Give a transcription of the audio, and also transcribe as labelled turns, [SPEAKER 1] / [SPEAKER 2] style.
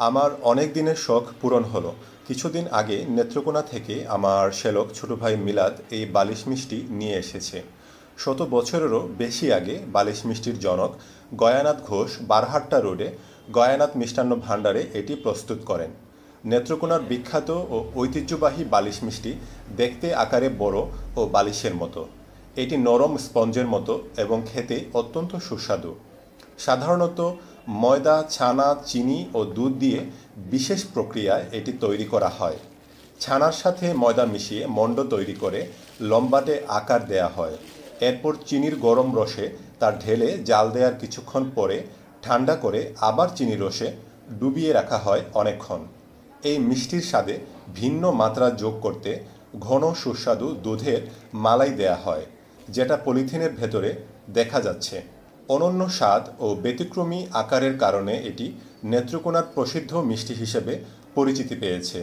[SPEAKER 1] আমার অনেক দিনের শখ পূরণ হলো। কিছুদিন আগে নেত্রকোনা থেকে আমার শ্যালক ছোট ভাই মিলাদ এই বালিশ মিষ্টি নিয়ে এসেছে। শত বছরেরও বেশি আগে বালিশ মিষ্টির জনক গয়ানাথ ঘোষ বারহাট্টা রোডে গয়ানাথ মিষ্টান্ন ভাণ্ডারে এটি প্রস্তুত করেন। নেত্রকোনার বিখ্যাত ও ঐতিহ্যবাহী বালিশ মিষ্টি দেখতে আকারে বড় ও বালিশের মতো। এটি নরম স্পঞ্জের মতো এবং খেতে অত্যন্ত সুস্বাদু। সাধারণত ময়দা, ছানা, চিনি ও দুধ দিয়ে বিশেষ প্রক্রিয়ায় এটি তৈরি করা হয়। ছানার সাথে ময়দা মিশিয়ে মণ্ড তৈরি করে লম্বাটে আকার দেয়া হয়। এরপর চিনির গরম রসে তা ঢেলে জাল দেওয়ার কিছুক্ষণ পরে ঠান্ডা করে আবার চিনির রসে ডুবিয়ে রাখা হয় অনেকক্ষণ। এই মিষ্টির স্বাদে ভিন্ন মাত্রা যোগ করতে ঘন সুস্বাদু দুধের মালাই দেয়া হয়, যেটা পলিথিনের ভেতরে দেখা যাচ্ছে। অনন্য স্বাদ ও ব্যতিক্রমী আকারের কারণে এটি নেত্রকোনার প্রসিদ্ধ মিষ্টি হিসেবে পরিচিতি পেয়েছে।